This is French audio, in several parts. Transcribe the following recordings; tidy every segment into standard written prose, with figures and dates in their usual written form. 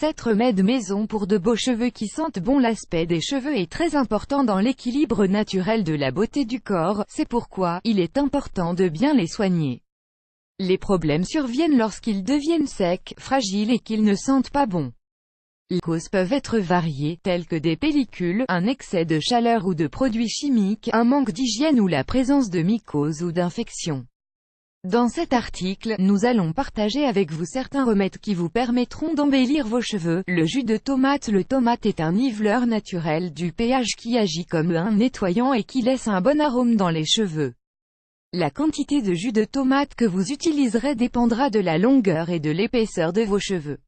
Cette remède maison pour de beaux cheveux qui sentent bon. L'aspect des cheveux est très important dans l'équilibre naturel de la beauté du corps, c'est pourquoi il est important de bien les soigner. Les problèmes surviennent lorsqu'ils deviennent secs, fragiles et qu'ils ne sentent pas bon. Les causes peuvent être variées, telles que des pellicules, un excès de chaleur ou de produits chimiques, un manque d'hygiène ou la présence de mycoses ou d'infections. Dans cet article, nous allons partager avec vous certains remèdes qui vous permettront d'embellir vos cheveux. Le jus de tomate. Le tomate est un niveleur naturel du pH qui agit comme un nettoyant et qui laisse un bon arôme dans les cheveux. La quantité de jus de tomate que vous utiliserez dépendra de la longueur et de l'épaisseur de vos cheveux.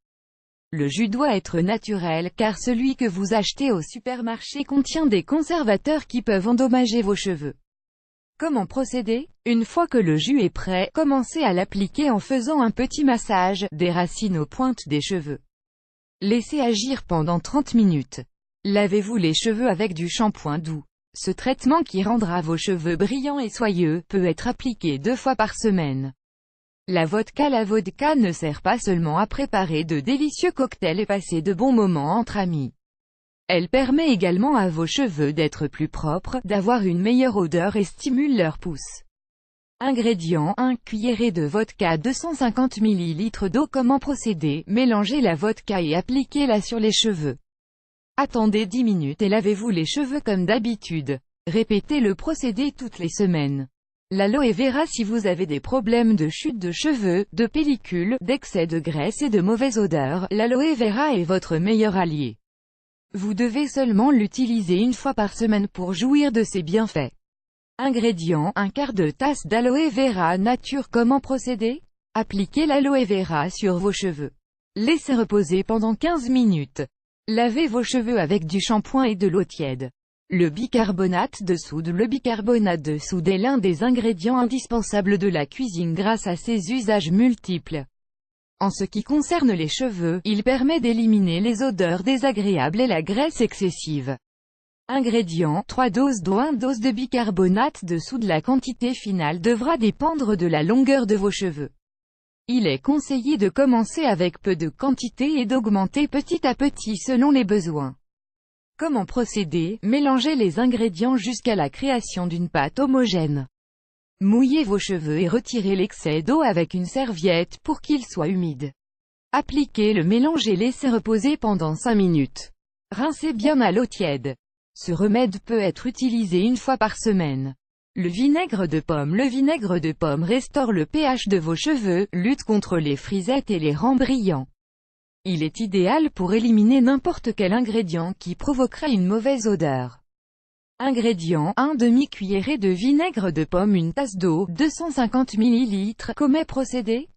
Le jus doit être naturel, car celui que vous achetez au supermarché contient des conservateurs qui peuvent endommager vos cheveux. Comment procéder? Une fois que le jus est prêt, commencez à l'appliquer en faisant un petit massage, des racines aux pointes des cheveux. Laissez agir pendant 30 minutes. Lavez-vous les cheveux avec du shampoing doux. Ce traitement qui rendra vos cheveux brillants et soyeux, peut être appliqué 2 fois par semaine. La vodka ne sert pas seulement à préparer de délicieux cocktails et passer de bons moments entre amis. Elle permet également à vos cheveux d'être plus propres, d'avoir une meilleure odeur et stimule leur pousse. Ingrédients: 1 cuillerée de vodka, 250 ml d'eau. Comment procéder? Mélangez la vodka et appliquez-la sur les cheveux. Attendez 10 minutes et lavez-vous les cheveux comme d'habitude. Répétez le procédé toutes les semaines. L'aloe vera. Si vous avez des problèmes de chute de cheveux, de pellicule, d'excès de graisse et de mauvaise odeur, l'aloe vera est votre meilleur allié. Vous devez seulement l'utiliser une fois par semaine pour jouir de ses bienfaits. Ingrédients: 1/4 de tasse d'aloe vera nature. Comment procéder? Appliquez l'aloe vera sur vos cheveux. Laissez reposer pendant 15 minutes. Lavez vos cheveux avec du shampoing et de l'eau tiède. Le bicarbonate de soude. Le bicarbonate de soude est l'un des ingrédients indispensables de la cuisine grâce à ses usages multiples. En ce qui concerne les cheveux, il permet d'éliminer les odeurs désagréables et la graisse excessive. Ingrédients: 3 doses d'eau, 1 dose de bicarbonate de soude. La quantité finale devra dépendre de la longueur de vos cheveux. Il est conseillé de commencer avec peu de quantité et d'augmenter petit à petit selon les besoins. Comment procéder? Mélangez les ingrédients jusqu'à la création d'une pâte homogène. Mouillez vos cheveux et retirez l'excès d'eau avec une serviette pour qu'ils soient humides. Appliquez le mélange et laissez reposer pendant 5 minutes. Rincez bien à l'eau tiède. Ce remède peut être utilisé une fois par semaine. Le vinaigre de pomme. Le vinaigre de pomme restaure le pH de vos cheveux, lutte contre les frisettes et les rend brillants. Il est idéal pour éliminer n'importe quel ingrédient qui provoquerait une mauvaise odeur. Ingrédients: 1 demi-cuillerée de vinaigre de pomme, 1 tasse d'eau, 250 ml. Comment procéder?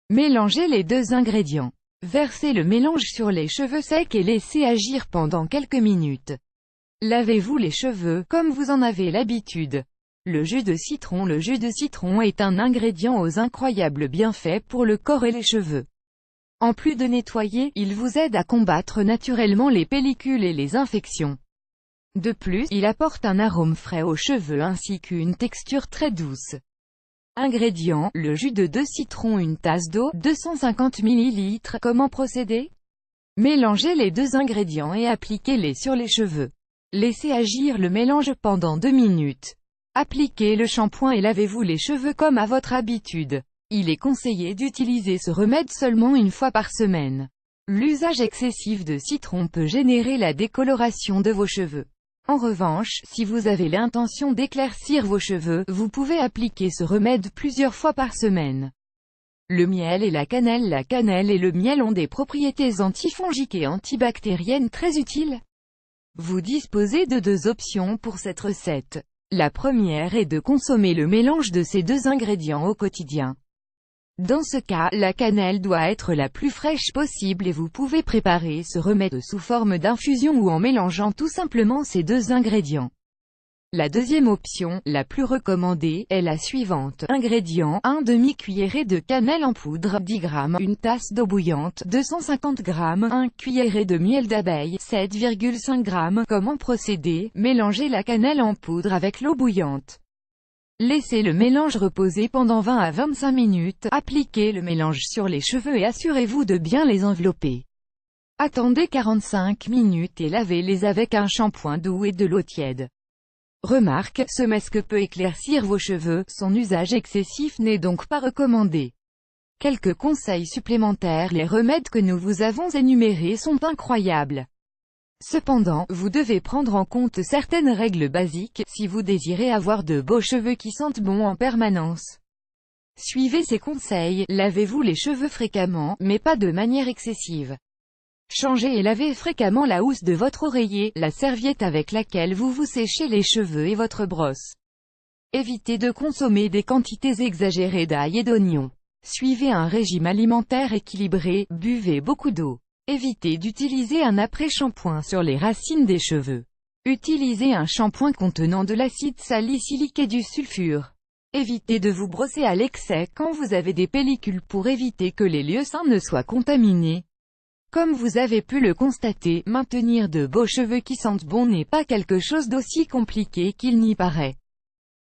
Mélangez les deux ingrédients. Versez le mélange sur les cheveux secs et laissez agir pendant quelques minutes. Lavez-vous les cheveux, comme vous en avez l'habitude. Le jus de citron. Le jus de citron est un ingrédient aux incroyables bienfaits pour le corps et les cheveux. En plus de nettoyer, il vous aide à combattre naturellement les pellicules et les infections. De plus, il apporte un arôme frais aux cheveux ainsi qu'une texture très douce. Ingrédients: le jus de 2 citrons, 1 tasse d'eau, 250 ml. Comment procéder? Mélangez les deux ingrédients et appliquez-les sur les cheveux. Laissez agir le mélange pendant 2 minutes. Appliquez le shampoing et lavez-vous les cheveux comme à votre habitude. Il est conseillé d'utiliser ce remède seulement une fois par semaine. L'usage excessif de citron peut générer la décoloration de vos cheveux. En revanche, si vous avez l'intention d'éclaircir vos cheveux, vous pouvez appliquer ce remède plusieurs fois par semaine. Le miel et la cannelle. La cannelle et le miel ont des propriétés antifongiques et antibactériennes très utiles. Vous disposez de 2 options pour cette recette. La première est de consommer le mélange de ces 2 ingrédients au quotidien. Dans ce cas, la cannelle doit être la plus fraîche possible et vous pouvez préparer ce remède sous forme d'infusion ou en mélangeant tout simplement ces 2 ingrédients. La deuxième option, la plus recommandée, est la suivante. Ingrédients: 1 demi-cuillerée de cannelle en poudre, 10 g, 1 tasse d'eau bouillante, 250 g, 1 cuillerée de miel d'abeille, 7,5 g. Comment procéder? Mélangez la cannelle en poudre avec l'eau bouillante. Laissez le mélange reposer pendant 20 à 25 minutes, appliquez le mélange sur les cheveux et assurez-vous de bien les envelopper. Attendez 45 minutes et lavez-les avec un shampoing doux et de l'eau tiède. Remarque, ce masque peut éclaircir vos cheveux, son usage excessif n'est donc pas recommandé. Quelques conseils supplémentaires: les remèdes que nous vous avons énumérés sont incroyables. Cependant, vous devez prendre en compte certaines règles basiques, si vous désirez avoir de beaux cheveux qui sentent bon en permanence. Suivez ces conseils: lavez-vous les cheveux fréquemment, mais pas de manière excessive. Changez et lavez fréquemment la housse de votre oreiller, la serviette avec laquelle vous vous séchez les cheveux et votre brosse. Évitez de consommer des quantités exagérées d'ail et d'oignons. Suivez un régime alimentaire équilibré, buvez beaucoup d'eau. Évitez d'utiliser un après-shampoing sur les racines des cheveux. Utilisez un shampoing contenant de l'acide salicylique et du sulfure. Évitez de vous brosser à l'excès quand vous avez des pellicules pour éviter que les lieux sains ne soient contaminés. Comme vous avez pu le constater, maintenir de beaux cheveux qui sentent bon n'est pas quelque chose d'aussi compliqué qu'il n'y paraît.